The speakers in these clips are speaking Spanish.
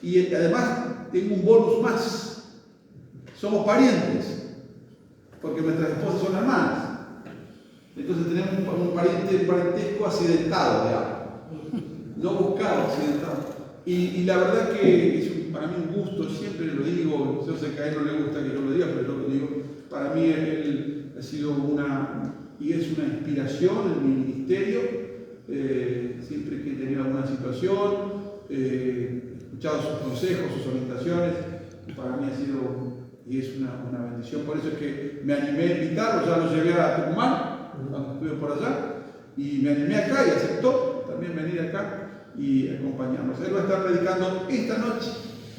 y además tengo un bonus más. Somos parientes, porque nuestras esposas son hermanas. Entonces tenemos un parentesco accidentado, digamos. No buscado, accidentado. Y la verdad que es para mí un gusto, siempre lo digo, yo sé que a él no le gusta que yo lo diga, pero yo lo digo. Para mí él ha sido y es una inspiración en mi ministerio. Siempre que he tenido alguna situación, he escuchado sus consejos, sus orientaciones, para mí ha sido y es una bendición. Por eso es que me animé a invitarlo, ya lo llevé a Tucumán, cuando estuve por allá, y me animé acá y aceptó también venir acá y acompañarnos. Él va a estar predicando esta noche,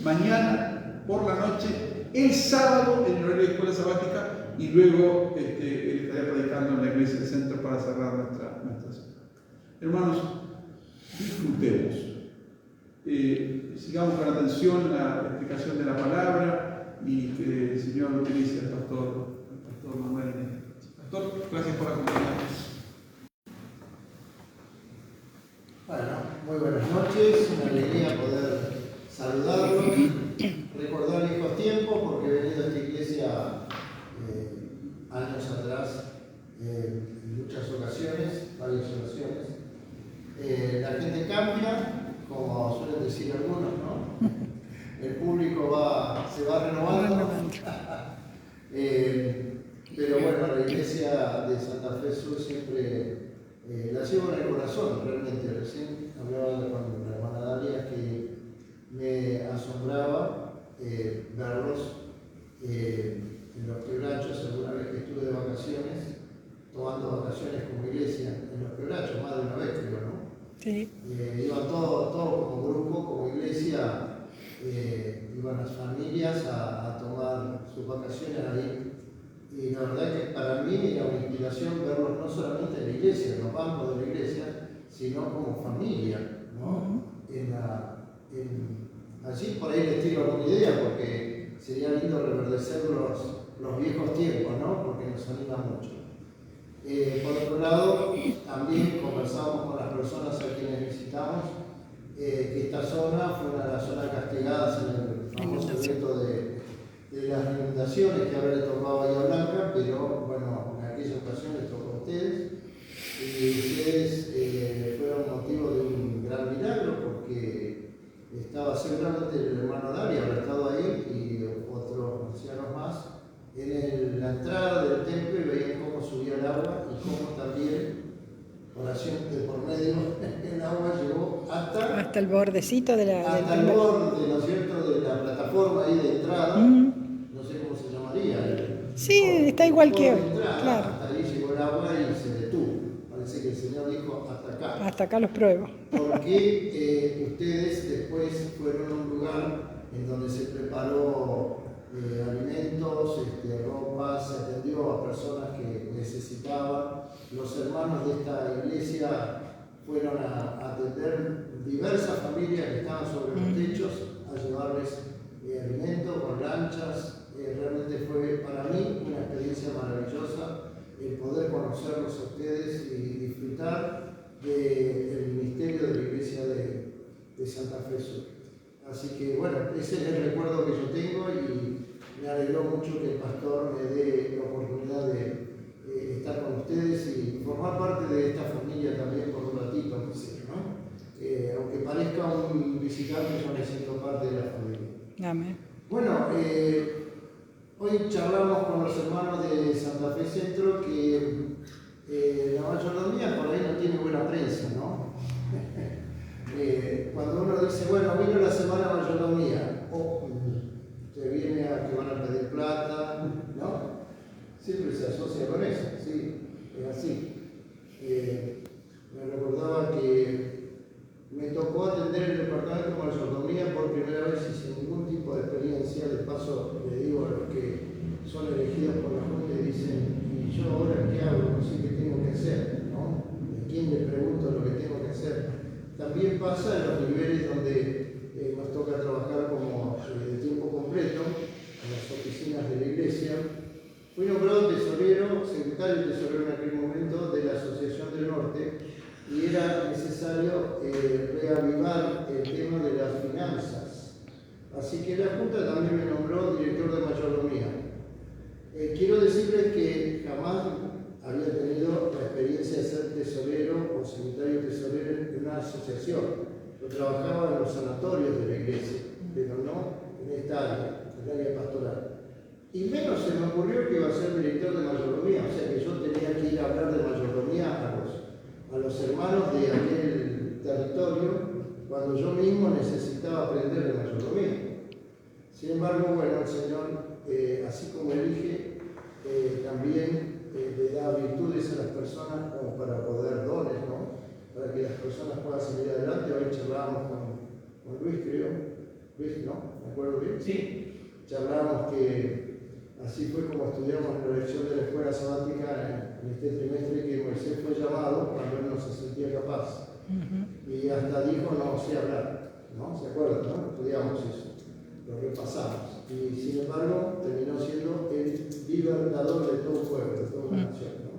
mañana por la noche, el sábado en el horario de escuela sabática, y luego él estará predicando en la iglesia del centro para cerrar nuestra semana. Hermanos, disfrutemos. Sigamos con atención la explicación de la palabra y que el Señor lo utilice al pastor Manuel. Pastor, gracias por acompañarnos. Bueno, muy buenas noches, una alegría poder saludarlos, recordar viejos tiempos, porque he venido a esta iglesia años atrás, en muchas ocasiones, varias ocasiones. La gente cambia, como suelen decir algunos, ¿no? El público se va renovando. Pero bueno, la iglesia de Santa Fe Sur siempre la llevo en el corazón, realmente. Recién hablaba con la hermana Dalia que me asombraba verlos en los quebrachos. Alguna vez que estuve de vacaciones, tomando vacaciones como iglesia en los quebrachos, más de una vez creo, ¿no? Sí. Iban todos como grupo, como iglesia, iban las familias a tomar sus vacaciones ahí. Y la verdad que para mí era una inspiración verlos no solamente en la iglesia, en los bancos de la iglesia, sino como familia, ¿no? Allí por ahí les tiro alguna idea, porque sería lindo reverdecer los viejos tiempos, ¿no? Porque nos anima mucho. Por otro lado, también conversamos con las personas a quienes visitamos que esta zona fue una de las zonas castigadas en el famoso evento de las inundaciones que ahora le tocaba a Bahía Blanca, pero bueno, en aquella ocasión les tocó a ustedes y ustedes fueron motivo de un gran milagro porque estaba seguramente el hermano Daria, habrá estado ahí y otros ancianos más en la entrada del templo y veían cómo subía el agua y cómo también oración de por medio el agua llegó hasta el bordecito de hasta el borde, ¿no es cierto?, de la plataforma ahí de entrada. No sé cómo se llamaría. Sí, está igual que hoy. Claro. Hasta ahí llegó el agua y se detuvo. Parece que el Señor dijo hasta acá. Hasta acá los pruebo. Porque ustedes después fueron a un lugar en donde se preparó alimentos, ropa, se atendió a personas que necesitaban. Los hermanos de esta iglesia fueron a atender diversas familias que estaban sobre los techos, a llevarles alimentos con lanchas. Realmente fue para mí una experiencia maravillosa el poder conocerlos a ustedes y disfrutar del ministerio de la iglesia de Santa Fe Sur. Así que bueno, ese es el recuerdo que yo tengo y me alegró mucho que el pastor me dé la oportunidad de estar con ustedes y formar parte de esta familia también por un ratito, ¿no? Aunque parezca un visitante, yo me siento parte de la familia. Amén. Bueno, hoy charlamos con los hermanos de Santa Fe Centro que la mayordomía por ahí no tiene buena prensa, ¿no? Cuando uno dice, bueno, vino la semana de mayordomía, se viene a que van a pedir plata, ¿no? Siempre se asocia con eso, sí, es así. Me recordaba que me tocó atender el departamento de mayordomía por primera vez y sin ningún tipo de experiencia. De paso, le digo a los que son elegidos por la Junta y dicen, ¿y yo ahora qué hago? No sé qué tengo que hacer, ¿no? ¿De quién le pregunto lo que tengo que hacer? También pasa en los niveles donde nos toca trabajar como de tiempo completo, en las oficinas de la iglesia. Fui nombrado tesorero, secretario y tesorero en aquel momento de la Asociación del Norte y era necesario reavivar el tema de las finanzas Así que la Junta también me nombró director de mayordomía. Quiero decirles que jamás había tenido la experiencia de ser tesorero o secretario tesorero en una asociación. Yo trabajaba en los sanatorios de la iglesia, pero no en esta área, en el área pastoral. Y menos se me ocurrió que iba a ser director de mayordomía, o sea que yo tenía que ir a hablar de mayordomía a los hermanos de aquel territorio, cuando yo mismo necesitaba aprender de mayordomía. Sin embargo, bueno, el Señor, así como elige, también le da virtudes a las personas como para poder dones, ¿no? Para que las personas puedan seguir adelante. Hoy charlábamos con Luis, creo. Luis, ¿no? ¿Me acuerdo bien? Sí. Charlábamos que así fue como estudiamos la lección de la escuela sabática en este trimestre, que Moisés fue llamado cuando él no se sentía capaz. Y hasta dijo, no sé hablar, ¿no? ¿Se acuerdan, no? Estudiamos eso, lo repasamos. Y sin embargo, terminó siendo el libertador de todo un pueblo, de toda una nación, ¿no?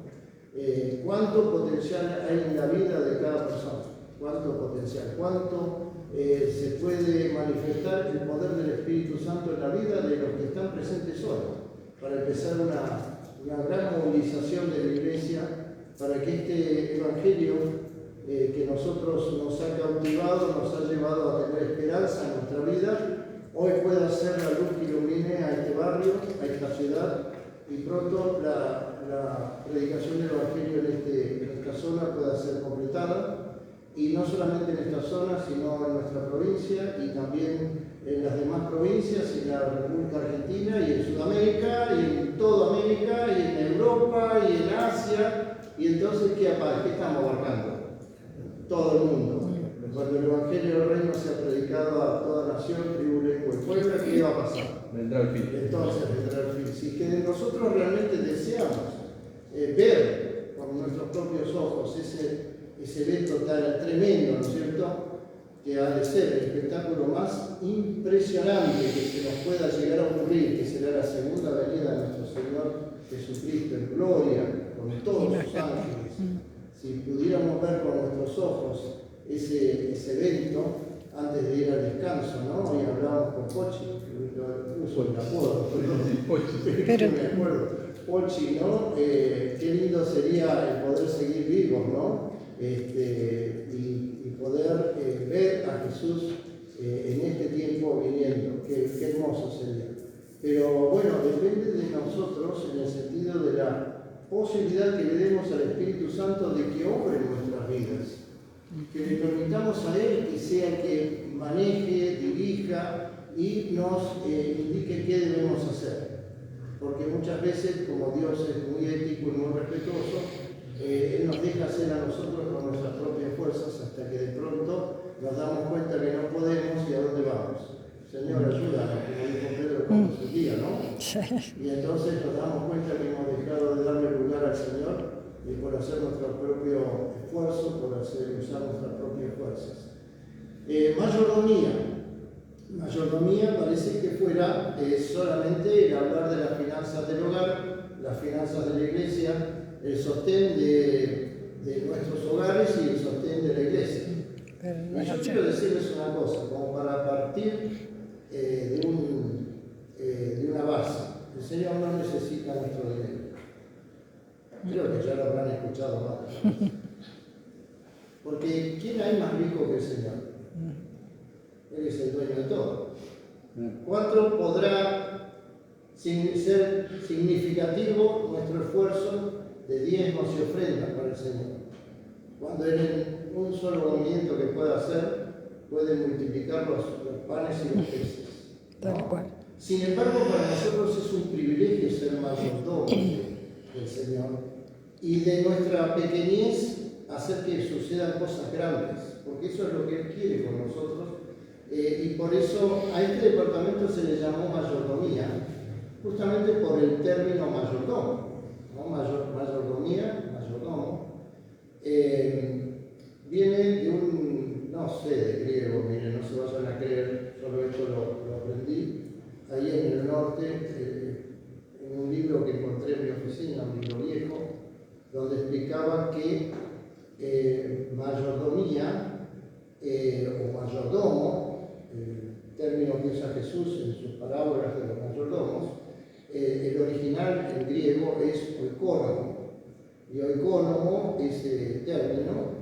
¿Cuánto potencial hay en la vida de cada persona? ¿Cuánto potencial? ¿Cuánto se puede manifestar el poder del Espíritu Santo en la vida de los que están presentes hoy? Para empezar una gran movilización de la Iglesia, para que este Evangelio que nosotros nos ha cautivado, nos ha llevado a tener esperanza en nuestra vida, hoy pueda ser la luz que ilumine a este barrio, a esta ciudad, y pronto la predicación del Evangelio en esta zona pueda ser completada, y no solamente en esta zona, sino en nuestra provincia y también en las demás provincias, en la República Argentina y en Sudamérica, y en toda América, y en Europa, y en Asia. Y entonces, ¿qué estamos abarcando? Todo el mundo. Cuando el Evangelio del Reino sea predicado a toda nación, tribu, lengua y pueblo, ¿qué va a pasar? Vendrá el fin. Entonces vendrá el fin. Si que nosotros realmente deseamos ver con nuestros propios ojos ese evento tan tremendo, ¿no es cierto?, que ha de ser el espectáculo más impresionante que se nos pueda llegar a ocurrir, que será la segunda venida de nuestro Señor Jesucristo en gloria, con todos sus ángeles. Si pudiéramos ver con nuestros ojos ese evento antes de ir al descanso, ¿no? Hoy hablábamos con Pochi, uso el apodo, Pero me acuerdo. Pochi, ¿no? Qué lindo sería el poder seguir vivos, ¿no? Y poder ver a Jesús en este tiempo viniendo. Qué hermoso sería. Pero bueno, depende de nosotros en el sentido de la posibilidad que le demos al Espíritu Santo de que obre en nuestras vidas. Que le permitamos a Él que sea el que maneje, dirija y nos indique qué debemos hacer. Porque muchas veces, como Dios es muy ético y muy respetuoso, Él nos deja hacer a nosotros con nuestras propias fuerzas hasta que de pronto nos damos cuenta que no podemos y a dónde vamos. Señor, ayúdanos, como dijo Pedro cuando se día, ¿no? Y entonces nos damos cuenta que hemos dejado de darle lugar al Señor y por hacer nuestro propio esfuerzo, por usar nuestras propias fuerzas. Mayordomía parece que fuera solamente el hablar de las finanzas del hogar, las finanzas de la iglesia, el sostén de nuestros hogares y el sostén de la iglesia. Y yo quiero decirles una cosa, como para partir de una base. El Señor no necesita nuestro dinero. Creo que ya lo habrán escuchado más. Porque ¿quién hay más rico que el Señor? Él es el dueño de todo. ¿Cuánto podrá ser significativo nuestro esfuerzo de diezmos y ofrendas para el Señor? Cuando Él en un solo movimiento que pueda hacer, puede multiplicar los panes y los peces. tal cual. Sin embargo, para nosotros es un privilegio ser mayordomo del Señor y de nuestra pequeñez hacer que sucedan cosas grandes, porque eso es lo que Él quiere con nosotros. Y por eso a este departamento se le llamó mayordomía, justamente por el término mayordomo, ¿no? Mayordomía, mayordomo, viene de un, no sé, de griego, miren, no se vayan a creer, solo esto lo aprendí ahí en el norte, en un libro que encontré en mi oficina, un libro viejo, donde explicaba que mayordomía o mayordomo, término que testimonios a Jesús en sus parábolas de los mayordomos, el original en griego es oikónomo, y oikónomo, ese término,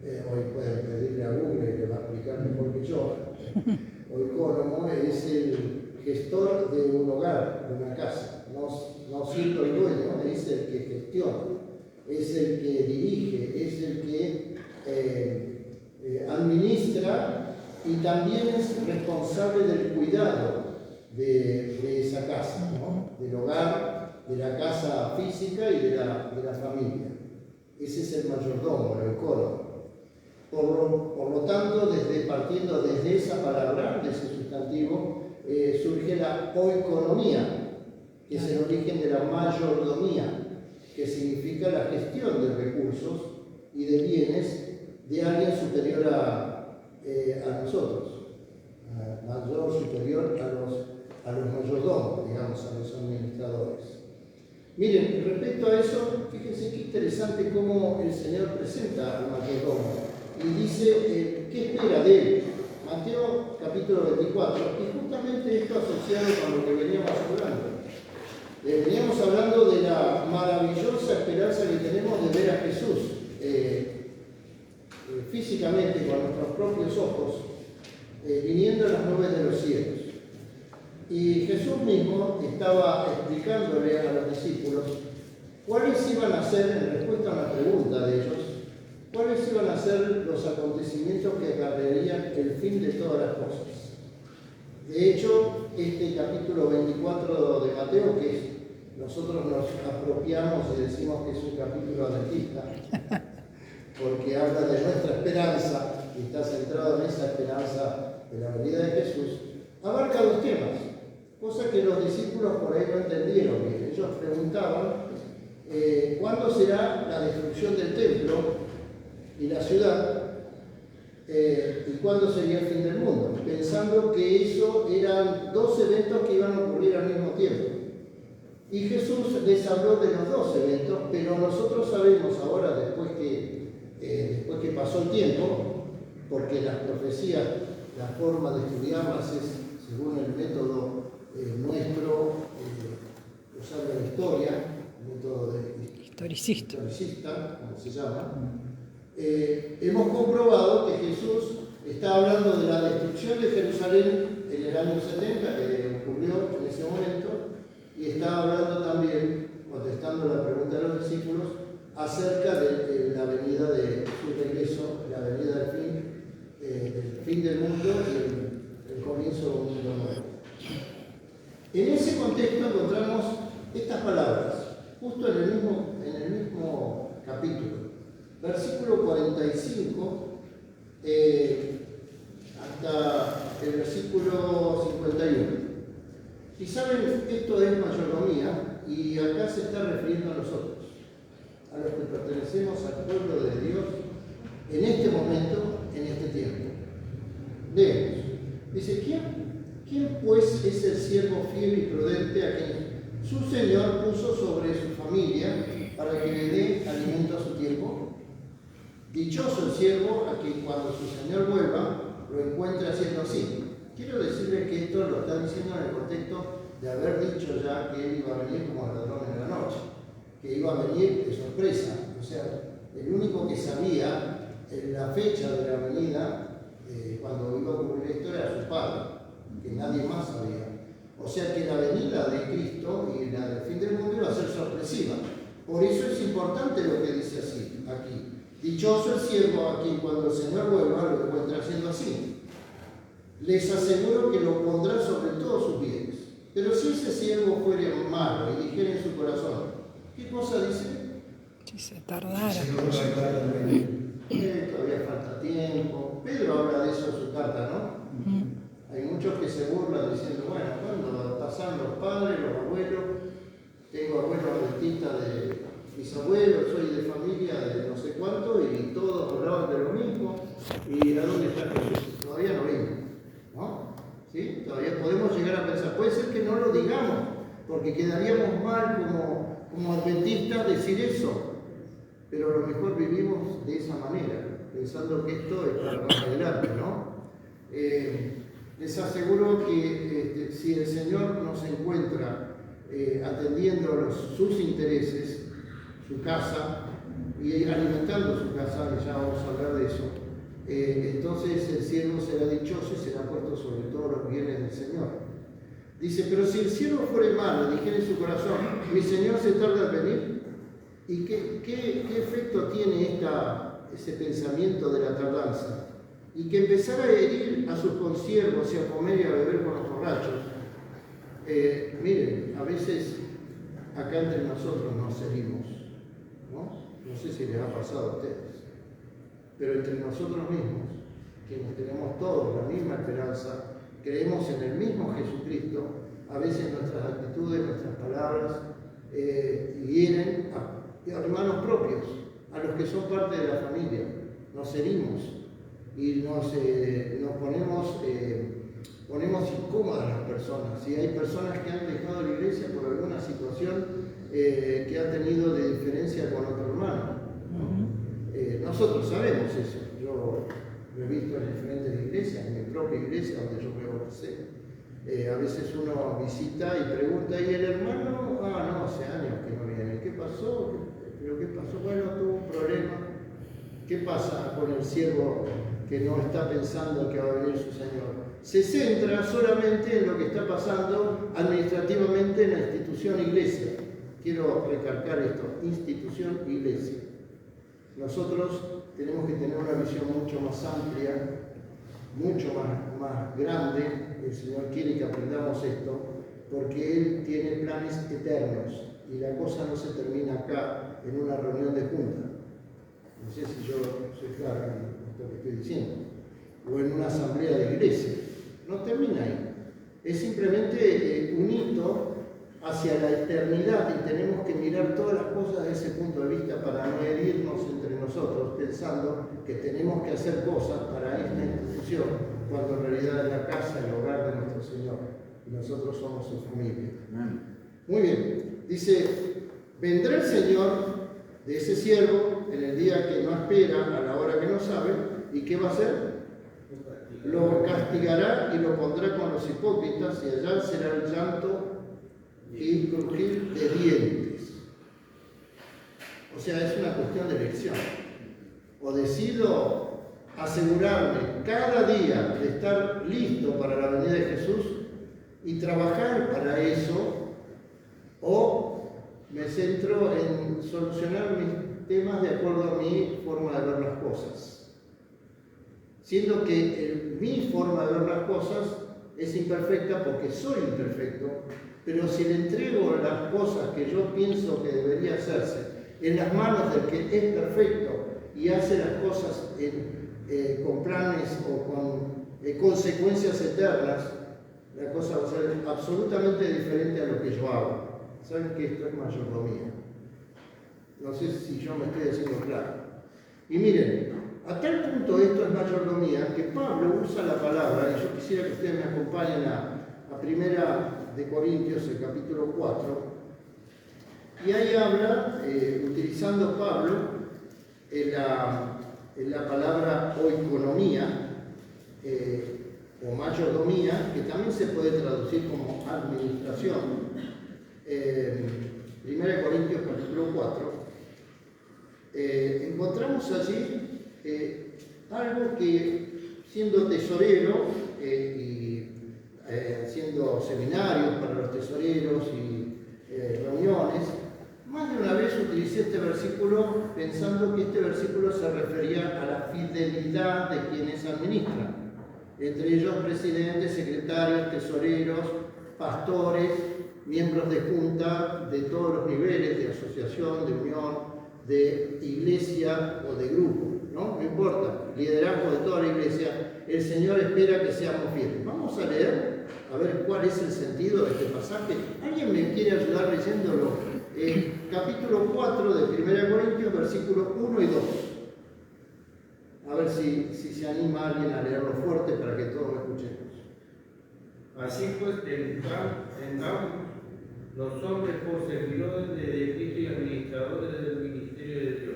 hoy pueden pedirle a Google que va a explicar mejor que yo, oikónomo es el gestor de un hogar, de una casa, no siendo el dueño, es el que gestiona, es el que dirige, es el que administra y también es responsable del cuidado de esa casa, ¿no? Del hogar, de la casa física y de la familia. Ese es el mayordomo, el oikónomo. Por lo tanto, partiendo desde esa palabra, de ese sustantivo, surge la oikonomía, que es el origen de la mayordomía, que significa la gestión de recursos y de bienes de alguien superior a nosotros, mayor, superior a los mayordomos, digamos, a los administradores. Miren, respecto a eso, fíjense qué interesante cómo el Señor presenta al mayordomo y dice qué espera de él. Mateo capítulo 24, y justamente esto asociado con lo que veníamos hablando. Veníamos hablando de la maravillosa esperanza que tenemos de ver a Jesús físicamente con nuestros propios ojos, viniendo en las nubes de los cielos. Y Jesús mismo estaba explicándole a los discípulos cuáles iban a ser, en respuesta a una pregunta de ellos, cuáles iban a ser los acontecimientos que acarrearían el fin de todas las cosas. De hecho, este capítulo 24 de Mateo, que nosotros nos apropiamos y decimos que es un capítulo adventista, porque habla de nuestra esperanza y está centrado en esa esperanza de la venida de Jesús, abarca dos temas, cosa que los discípulos por ahí no entendieron bien. Ellos preguntaban ¿cuándo será la destrucción del templo y la ciudad? ¿Y cuándo sería el fin del mundo? Pensando que eso eran dos eventos que iban a ocurrir al mismo tiempo. Y Jesús les habló de los dos eventos, pero nosotros sabemos ahora, después que pasó el tiempo, porque las profecías, la forma de estudiarlas es según el método nuestro, usar la historia, el método historicista, como se llama, hemos comprobado que Jesús está hablando de la destrucción de Jerusalén en el año 70, que ocurrió en ese momento, y está hablando también, contestando la pregunta de los discípulos, acerca de la venida de su regreso, la venida del fin del mundo y el comienzo de un mundo nuevo. En ese contexto encontramos estas palabras, justo en el mismo capítulo. Versículo 45 hasta el versículo 51. Y saben, esto es mayordomía y acá se está refiriendo a nosotros, a los que pertenecemos al pueblo de Dios en este momento, en este tiempo. Leemos. Dice, ¿quién pues es el siervo fiel y prudente a quien su Señor puso sobre su familia para que le dé alimento a su tiempo? Dichoso el siervo a quien cuando su Señor vuelva lo encuentre haciendo así. Quiero decirles que esto lo está diciendo en el contexto de haber dicho ya que él iba a venir como el ladrón en la noche, que iba a venir de sorpresa. O sea, el único que sabía la fecha de la venida cuando iba a ocurrir esto era su padre, que nadie más sabía. O sea que la venida de Cristo y la del fin del mundo iba a ser sorpresiva. Por eso es importante lo que dice así, aquí. Dichoso el siervo a quien cuando el Señor vuelva lo encuentre haciendo así. Les aseguro que lo pondrá sobre todos sus bienes. Pero si ese siervo fuere malo y dijera en su corazón, ¿qué cosa dice? Si se tardara. Todavía falta tiempo. Pedro habla de eso en su carta, ¿no? Hay muchos que se burlan diciendo, bueno, cuando pasan los padres, los abuelos, tengo abuelos adventistas de mis abuelos, soy de familia de no sé cuánto, y todos hablaban de lo mismo, y ¿a dónde está Jesús? Todavía no vino, ¿no? ¿Sí? Todavía podemos llegar a pensar, puede ser que no lo digamos, porque quedaríamos mal como adventistas decir eso, pero a lo mejor vivimos de esa manera, pensando que esto es para más adelante, ¿no? Les aseguro que si el Señor nos encuentra atendiendo sus intereses, su casa, y alimentando su casa, y ya vamos a hablar de eso, entonces el siervo será dichoso y será puesto sobre todos los bienes del Señor. Dice, pero si el siervo fuere malo, dijera en su corazón, mi Señor se tarda en venir. ¿Y qué efecto tiene ese pensamiento de la tardanza? Y que empezara a herir a sus consiervos y a comer y a beber con los borrachos. Miren, a veces acá entre nosotros nos herimos, ¿no? No sé si les ha pasado a ustedes, pero entre nosotros mismos, quienes tenemos todos la misma esperanza, creemos en el mismo Jesucristo, a veces nuestras actitudes, nuestras palabras hieren a hermanos propios, a los que son parte de la familia. Nos herimos y nos ponemos incómodas a las personas. Y hay personas que han dejado la iglesia por alguna situación que ha tenido de diferencia con otro hermano, ¿no? Nosotros sabemos eso. Yo lo he visto en diferentes iglesias, en mi propia iglesia donde yo me bauticé. A veces uno visita y pregunta, ¿y el hermano? Ah, no, hace años que no viene. ¿Qué pasó? ¿Pero qué pasó? Bueno, tuvo un problema. ¿Qué pasa con el siervo que no está pensando que va a venir su Señor? Se centra solamente en lo que está pasando administrativamente en la institución iglesia. Quiero recalcar esto, institución iglesia. Nosotros tenemos que tener una visión mucho más amplia, mucho más grande. El Señor quiere que aprendamos esto, porque Él tiene planes eternos y la cosa no se termina acá en una reunión de junta. No sé si yo soy claro en esto que estoy diciendo. O en una asamblea de iglesia. No termina ahí. Es simplemente un hito hacia la eternidad y tenemos que mirar todas las cosas desde ese punto de vista para no herirnos entre nosotros pensando que tenemos que hacer cosas para esta institución cuando en realidad es la casa, el hogar de nuestro Señor y nosotros somos su familia. Muy bien, dice, vendrá el Señor de ese siervo en el día que no espera, a la hora que no sabe, ¿y qué va a hacer? Lo castigará y lo pondrá con los hipócritas, y allá será el llanto y crujir de dientes. O sea, es una cuestión de elección. O decido asegurarme cada día de estar listo para la venida de Jesús y trabajar para eso, o me centro en solucionar mis temas de acuerdo a mi forma de ver las cosas. Siendo que mi forma de ver las cosas es imperfecta porque soy imperfecto, pero si le entrego las cosas que yo pienso que debería hacerse en las manos del que es perfecto y hace las cosas con planes o con consecuencias eternas, la cosa va a ser absolutamente diferente a lo que yo hago. Saben que esto es mayordomía. No sé si yo me estoy haciendo claro. Y miren, a tal punto esto es mayordomía que Pablo usa la palabra, y yo quisiera que ustedes me acompañen a Primera de Corintios, el capítulo 4, y ahí habla, utilizando Pablo la palabra oikonomía, o mayordomía, que también se puede traducir como administración. Primera de Corintios, capítulo 4, encontramos allí algo que, siendo tesorero y haciendo seminarios para los tesoreros y reuniones, más de una vez utilicé este versículo pensando que este versículo se refería a la fidelidad de quienes administran, entre ellos presidentes, secretarios, tesoreros, pastores, miembros de junta de todos los niveles, de asociación, de unión, de iglesia o de grupo. No importa, liderazgo de toda la iglesia, el Señor espera que seamos fieles. Vamos a leer, a ver cuál es el sentido de este pasaje. ¿Alguien me quiere ayudar leyéndolo? Capítulo 4 de 1 Corintios, versículos 1 y 2. A ver si se anima alguien a leerlo fuerte para que todos lo escuchemos. Así pues, tengamos los hombres por servidores de Cristo y administradores del ministerio de Dios.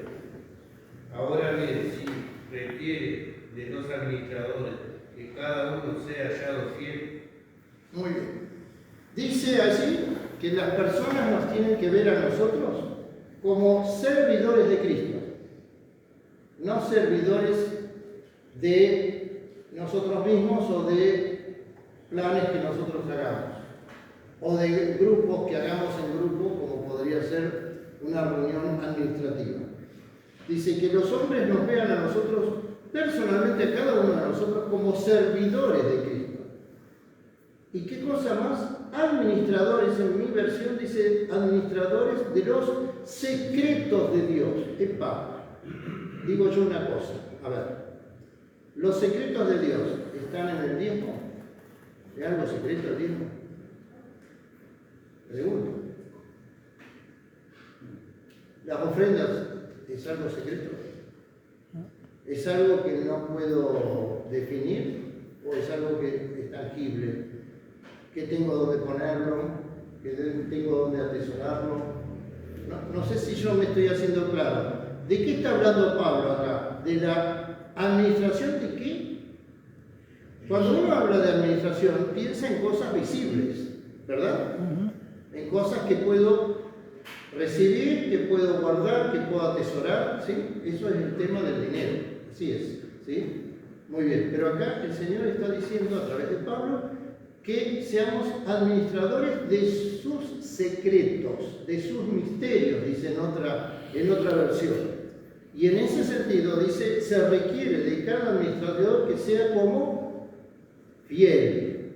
Ahora bien, si requiere de los administradores que cada uno sea hallado fiel. Muy bien. Dice allí que las personas nos tienen que ver a nosotros como servidores de Cristo, no servidores de nosotros mismos o de planes que nosotros hagamos, o de grupos que hagamos en grupo, como podría ser una reunión administrativa. Dice que los hombres nos vean a nosotros, personalmente a cada uno de nosotros, como servidores de Cristo. ¿Y qué cosa más? Administradores, en mi versión dice administradores de los secretos de Dios. Epa, digo yo una cosa, a ver, los secretos de Dios están en el diezmo. ¿Es algo secreto el diezmo? Pregunto. ¿Las ofrendas es algo secreto? ¿Es algo que no puedo definir o es algo que es tangible? ¿Que tengo donde ponerlo? ¿Que tengo donde atesorarlo? No sé si yo me estoy haciendo claro. ¿De qué está hablando Pablo acá? ¿De la administración de qué? Cuando uno habla de administración, piensa en cosas visibles, ¿verdad? En cosas que puedo recibir, que puedo guardar, que puedo atesorar, ¿sí? Eso es el tema del dinero, así es, ¿sí? Muy bien, pero acá el Señor está diciendo a través de Pablo que seamos administradores de sus secretos, de sus misterios, dice en otra versión. Y en ese sentido dice, se requiere de cada administrador que sea como fiel.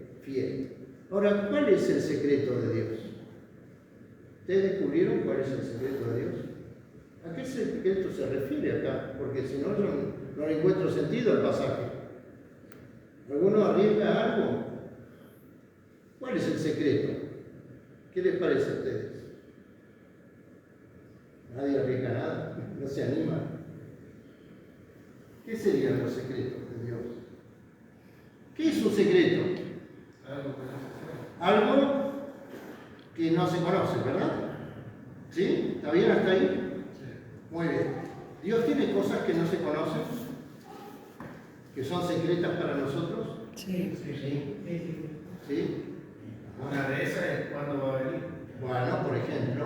Ahora, ¿cuál es el secreto de Dios? ¿Ustedes descubrieron cuál es el secreto de Dios? ¿A qué secreto se refiere acá? Porque si no, yo no le encuentro sentido al pasaje. ¿Alguno arriesga algo? ¿Cuál es el secreto? ¿Qué les parece a ustedes? Nadie arriesga nada, no se anima. ¿Qué serían los secretos de Dios? ¿Qué es un secreto? Algo que no se conoce, ¿verdad? ¿Sí? ¿Está bien hasta ahí? Muy bien. ¿Dios tiene cosas que no se conocen? ¿Que son secretas para nosotros? Sí. ¿Sí? Una de esas es cuándo va a venir. Bueno, por ejemplo.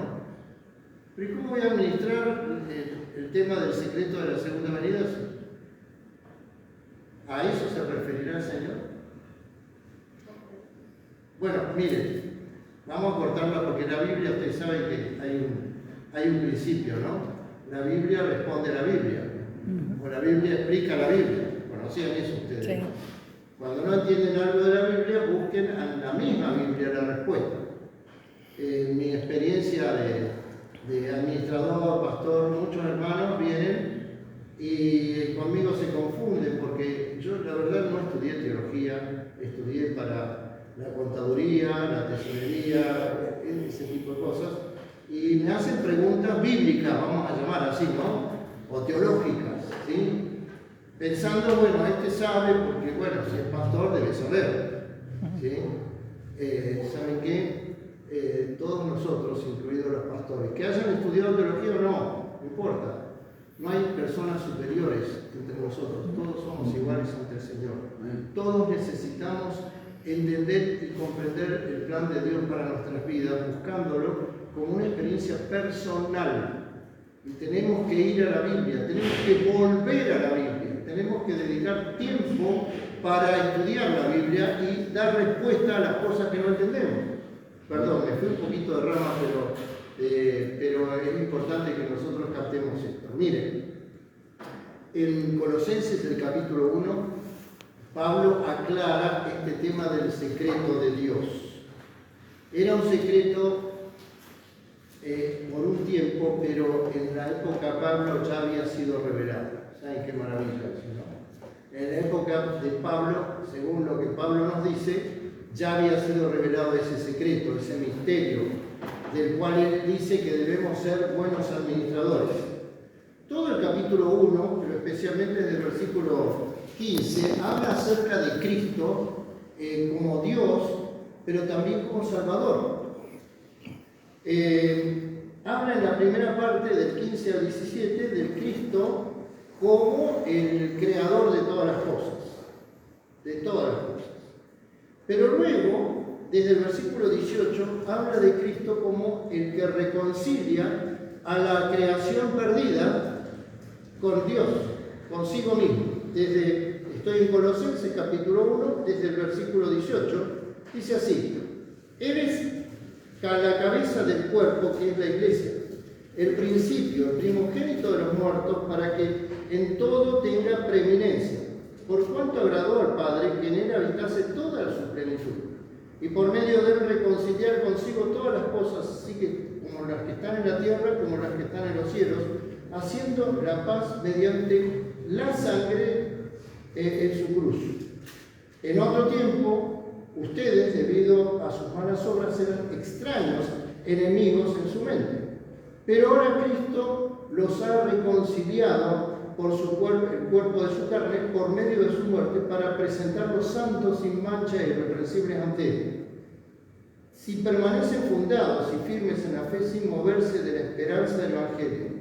¿Pero y cómo voy a administrar el tema del secreto de la segunda venida? ¿A eso se referirá el Señor? Bueno, miren, vamos a cortarla porque la Biblia, ustedes saben que hay un principio, ¿no? La Biblia responde a la Biblia, o la Biblia explica la Biblia. ¿Conocían eso ustedes? Sí. Cuando no entienden algo de la Biblia, busquen en la misma Biblia la respuesta. Mi experiencia de administrador, pastor, muchos hermanos vienen y conmigo se confunden porque yo la verdad no estudié teología, estudié para la contaduría, la tesorería, ese tipo de cosas, y me hacen preguntas bíblicas, vamos a llamar así, ¿no? O teológicas, ¿sí? Pensando, bueno, este sabe, porque bueno, si es pastor debe saber, ¿sí? ¿Saben qué? Todos nosotros, incluidos los pastores, que hayan estudiado teología o no importa. No hay personas superiores entre nosotros, todos somos iguales ante el Señor. Todos necesitamos entender y comprender el plan de Dios para nuestras vidas, buscándolo como una experiencia personal. Y tenemos que ir a la Biblia, tenemos que volver a la Biblia, tenemos que dedicar tiempo para estudiar la Biblia y dar respuesta a las cosas que no entendemos. Perdón, me fui un poquito de rama, pero es importante que nosotros captemos esto. Miren, en Colosenses, el capítulo 1, Pablo aclara este tema del secreto de Dios. Era un secreto por un tiempo, pero en la época de Pablo ya había sido revelado. ¿Saben qué maravilla es, no? En la época de Pablo, según lo que Pablo nos dice, ya había sido revelado ese secreto, ese misterio, del cual él dice que debemos ser buenos administradores. Todo el capítulo 1, pero especialmente desde el versículo 15, habla acerca de Cristo como Dios, pero también como Salvador. Habla en la primera parte, del 15 al 17, del Cristo como el creador de todas las cosas. de todas las cosas. Pero luego, desde el versículo 18, habla de Cristo como el que reconcilia a la creación perdida con Dios, consigo mismo. Estoy en Colosenses capítulo 1, desde el versículo 18, dice así: eres la cabeza del cuerpo, que es la iglesia, el principio, el primogénito de los muertos, para que en todo tenga preeminencia, por cuanto agradó al Padre que en él habitase toda su plenitud, y por medio de él reconciliar consigo todas las cosas, así que como las que están en la tierra como las que están en los cielos, haciendo la paz mediante la sangre en su cruz. En otro tiempo, ustedes, debido a sus malas obras, eran extraños, enemigos en su mente. Pero ahora Cristo los ha reconciliado por su cuerpo, el cuerpo de su carne, por medio de su muerte, para presentarlos santos, sin mancha e irreprensibles ante él. Si permanecen fundados y firmes en la fe, sin moverse de la esperanza del Evangelio.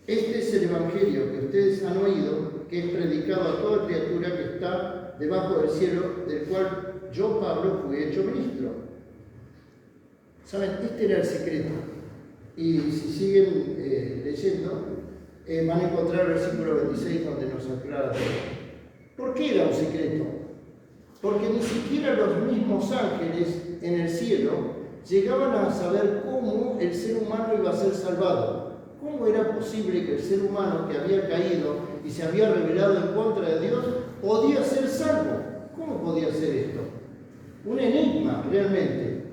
Este es el Evangelio que ustedes han oído, que es predicado a toda criatura que está debajo del cielo, del cual yo, Pablo, fui hecho ministro. ¿Saben? Este era el secreto. Y si siguen leyendo, van a encontrar el versículo 26 donde nos aclara todo. ¿Por qué era un secreto? Porque ni siquiera los mismos ángeles en el cielo llegaban a saber cómo el ser humano iba a ser salvado. ¿Cómo era posible que el ser humano que había caído y se había rebelado en contra de Dios podía ser salvo? ¿Cómo podía ser esto? Un enigma, realmente.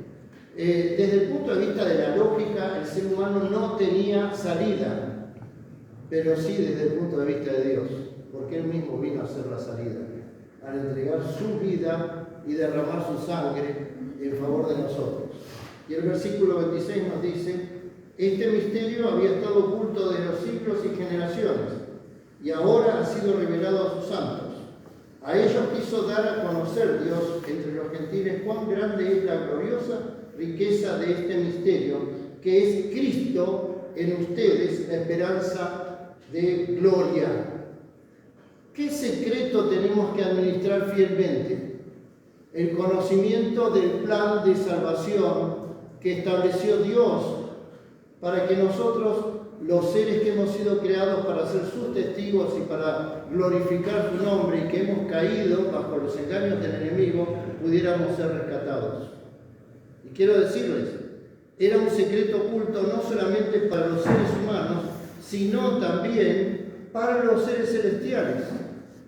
Desde el punto de vista de la lógica, el ser humano no tenía salida, pero sí desde el punto de vista de Dios, porque Él mismo vino a hacer la salida, al entregar su vida y derramar su sangre en favor de nosotros. Y el versículo 26 nos dice: este misterio había estado oculto de los siglos y generaciones, y ahora ha sido revelado a sus santos. A ellos quiso dar a conocer Dios entre los gentiles cuán grande es la gloriosa riqueza de este misterio, que es Cristo en ustedes, la esperanza de gloria. ¿Qué secreto tenemos que administrar fielmente? El conocimiento del plan de salvación que estableció Dios para que nosotros, los seres que hemos sido creados para ser sus testigos y para glorificar su nombre y que hemos caído bajo los engaños del enemigo, pudiéramos ser rescatados. Y quiero decirles, era un secreto oculto no solamente para los seres humanos, sino también para los seres celestiales.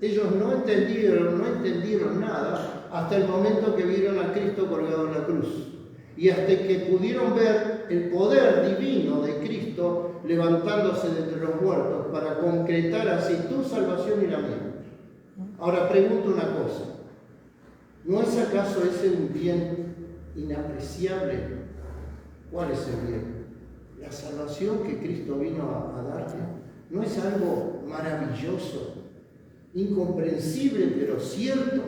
Ellos no entendieron nada hasta el momento que vieron a Cristo colgado en la cruz. Y hasta que pudieron ver el poder divino de Cristo levantándose de entre los muertos para concretar así tu salvación y la mía. Ahora pregunto una cosa: ¿no es acaso ese un bien inapreciable? ¿Cuál es el bien? La salvación que Cristo vino a darte. ¿No es algo maravilloso, incomprensible pero cierto?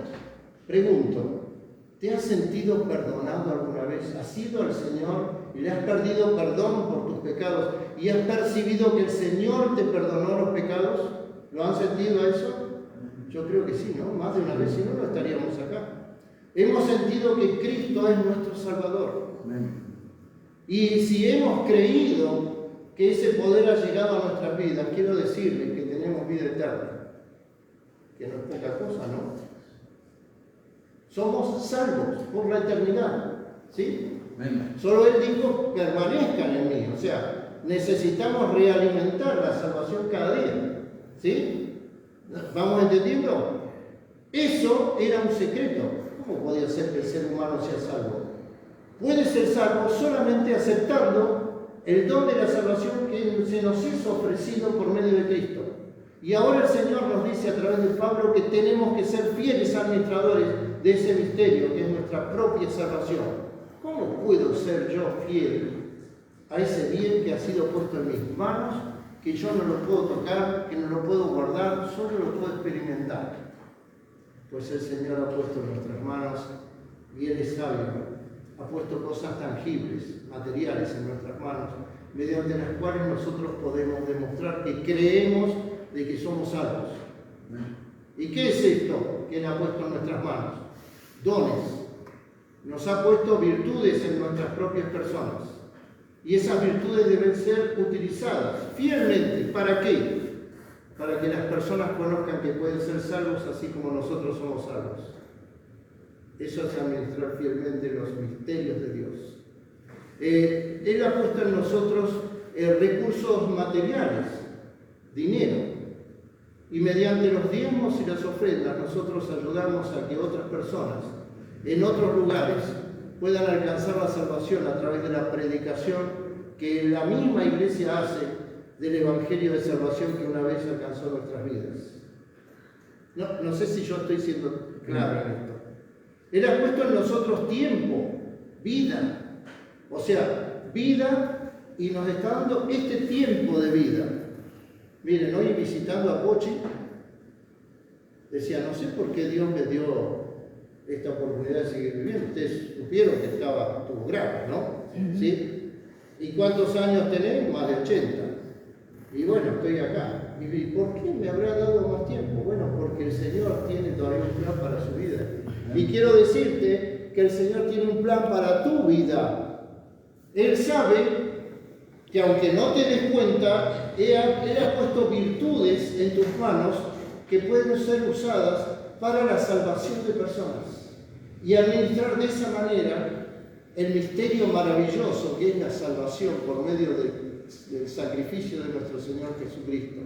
Pregunto, ¿te has sentido perdonado alguna vez? ¿Has ido al Señor y le has pedido perdón por tus pecados y has percibido que el Señor te perdonó los pecados? ¿Lo han sentido eso? Yo creo que sí, ¿no? Más de una vez, si no, no estaríamos acá. Hemos sentido que Cristo es nuestro Salvador. Y si hemos creído que ese poder ha llegado a nuestras vidas, quiero decirles que tenemos vida eterna. Que no es poca cosa, ¿no? Somos salvos por la eternidad, ¿sí? Solo Él dijo: permanezcan en mí. O sea, necesitamos realimentar la salvación cada día, ¿sí? ¿Vamos entendiendo? Eso era un secreto. ¿Cómo podía ser que el ser humano sea salvo? Puede ser salvo solamente aceptando el don de la salvación que se nos hizo ofrecido por medio de Cristo. Y ahora el Señor nos dice a través de Pablo que tenemos que ser fieles administradores de ese misterio que es nuestra propia salvación. ¿Cómo puedo ser yo fiel a ese bien que ha sido puesto en mis manos, que yo no lo puedo tocar, que no lo puedo guardar, solo lo puedo experimentar? Pues el Señor ha puesto en nuestras manos, y Él es sabio, ha puesto cosas tangibles, materiales en nuestras manos, mediante las cuales nosotros podemos demostrar que creemos de que somos salvos. ¿Y qué es esto que Él ha puesto en nuestras manos? Dones. Nos ha puesto virtudes en nuestras propias personas. Y esas virtudes deben ser utilizadas fielmente. ¿Para qué? Para que las personas conozcan que pueden ser salvos así como nosotros somos salvos. Eso es administrar fielmente los misterios de Dios. Él ha puesto en nosotros recursos materiales, dinero. Y mediante los diezmos y las ofrendas nosotros ayudamos a que otras personas en otros lugares puedan alcanzar la salvación a través de la predicación que la misma Iglesia hace del Evangelio de salvación que una vez alcanzó nuestras vidas. No sé si yo estoy siendo claro en esto. Él ha puesto en nosotros tiempo, vida, o sea, vida, y nos está dando este tiempo de vida. Miren, hoy visitando a Pochi, decía, no sé por qué Dios me dio esta oportunidad de seguir viviendo. Ustedes supieron que estuvo grave, ¿no? ¿Sí? ¿Y cuántos años tenés? Más de 80. Y bueno, estoy acá. ¿Y por qué me habrá dado más tiempo? Bueno, porque el Señor tiene todavía un plan para su vida. Y quiero decirte que el Señor tiene un plan para tu vida. Él sabe que aunque no te des cuenta, Él ha puesto virtudes en tus manos que pueden ser usadas para la salvación de personas y administrar de esa manera el misterio maravilloso que es la salvación por medio del sacrificio de nuestro Señor Jesucristo.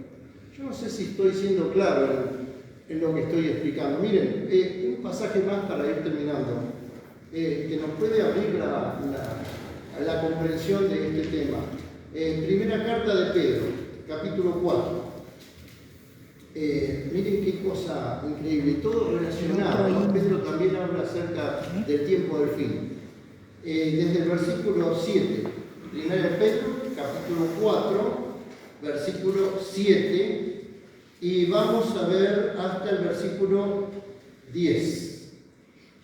Yo no sé si estoy siendo claro en lo que estoy explicando. Miren, un pasaje más para ir terminando, que nos puede abrir la comprensión de este tema. Primera carta de Pedro, capítulo 4. Miren qué cosa increíble, todo relacionado, ¿no? Pedro también habla acerca del tiempo del fin. Desde el versículo 7, primero Pedro, capítulo 4, versículo 7, y vamos a ver hasta el versículo 10.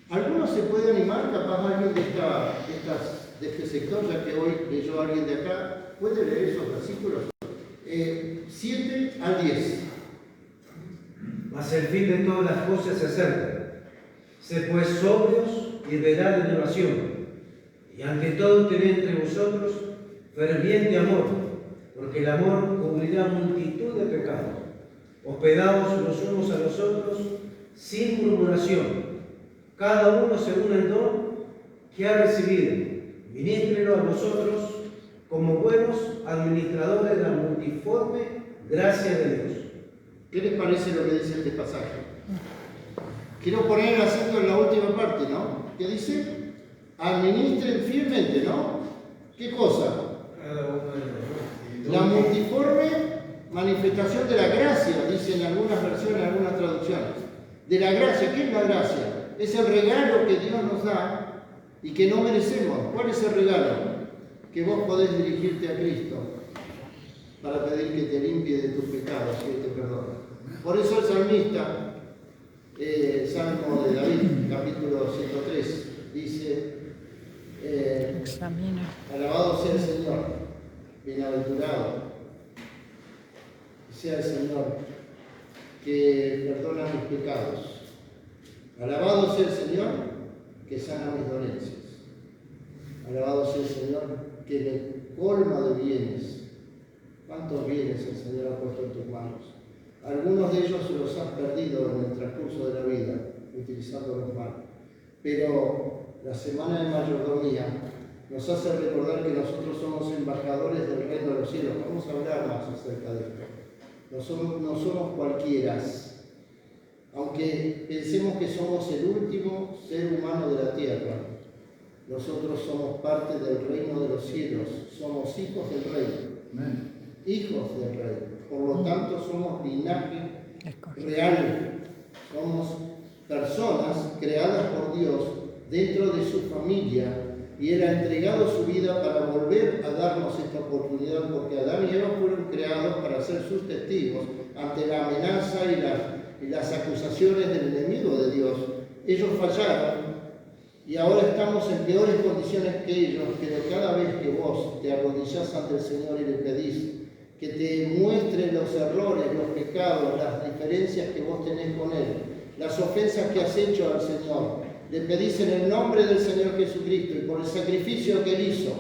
¿Alguno se puede animar? Capaz alguien de este sector, ya que hoy leyó alguien de acá, ¿puede leer esos versículos? 7 al 10. Mas el fin de todas las cosas se acerca. Sed pues sobrios y velad en oración. Y ante todo tened entre vosotros ferviente amor, porque el amor cubrirá multitud de pecados. Hospedaos los unos a los otros sin murmuración, cada uno según el don que ha recibido. Ministrelo a vosotros como buenos administradores de la multiforme gracia de Dios. ¿Qué les parece lo que dice este pasaje? Quiero poner el acento en la última parte, ¿no? ¿Qué dice? Administren fielmente, ¿no? ¿Qué cosa? La multiforme manifestación de la gracia, dicen algunas versiones, algunas traducciones. De la gracia, ¿qué es la gracia? Es el regalo que Dios nos da y que no merecemos. ¿Cuál es el regalo? Que vos podés dirigirte a Cristo para pedir que te limpie de tus pecados y que te perdone. Por eso el salmista, Salmo de David, capítulo 103, dice, alabado sea el Señor, bienaventurado sea el Señor que perdona mis pecados. Alabado sea el Señor que sana mis dolencias. Alabado sea el Señor que me colma de bienes. ¿Cuántos bienes el Señor ha puesto en tus manos? Algunos de ellos los has perdido en el transcurso de la vida, utilizándolos mal. Pero la semana de mayordomía nos hace recordar que nosotros somos embajadores del reino de los cielos. Vamos a hablar más acerca de esto. No somos cualquieras. Aunque pensemos que somos el último ser humano de la tierra, nosotros somos parte del reino de los cielos. Somos hijos del rey. Hijos del rey. Por lo tanto, somos linaje real. Somos personas creadas por Dios dentro de su familia, y Él ha entregado su vida para volver a darnos esta oportunidad, porque Adán y Eva fueron creados para ser sus testigos ante la amenaza y las acusaciones del enemigo de Dios. Ellos fallaron y ahora estamos en peores condiciones que ellos, pero cada vez que vos te arrodillás ante el Señor y le pedís que te muestre los errores, los pecados, las diferencias que vos tenés con Él, las ofensas que has hecho al Señor. Le pedís en el nombre del Señor Jesucristo y por el sacrificio que Él hizo,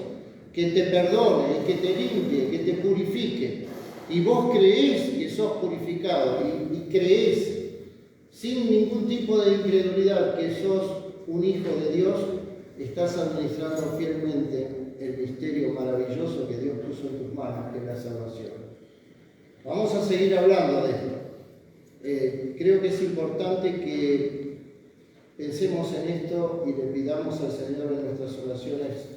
que te perdone, que te limpie, que te purifique. Y vos creés que sos purificado y creés sin ningún tipo de incredulidad que sos un hijo de Dios, estás administrando fielmente el misterio maravilloso que Dios puso en tus manos, que es la salvación. Vamos a seguir hablando de esto. Creo que es importante que pensemos en esto y le pidamos al Señor en nuestras oraciones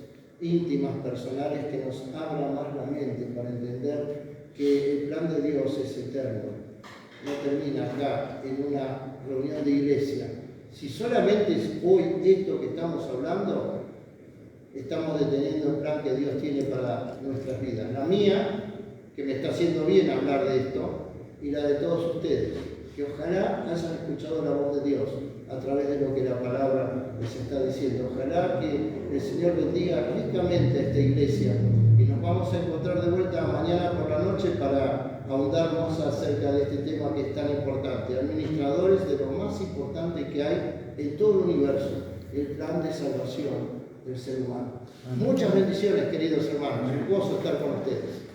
íntimas, personales, que nos abra más la mente para entender que el plan de Dios es eterno. No termina acá en una reunión de iglesia. Si solamente es hoy esto que estamos hablando, estamos deteniendo el plan que Dios tiene para nuestras vidas. La mía, que me está haciendo bien hablar de esto, y la de todos ustedes, que ojalá hayan escuchado la voz de Dios a través de lo que la palabra les está diciendo. Ojalá que el Señor bendiga ricamente a esta iglesia y nos vamos a encontrar de vuelta mañana por la noche para ahondar más acerca de este tema que es tan importante. Administradores de lo más importante que hay en todo el universo, el plan de salvación del ser humano. Muchas bendiciones, queridos hermanos. Un gozo estar con ustedes.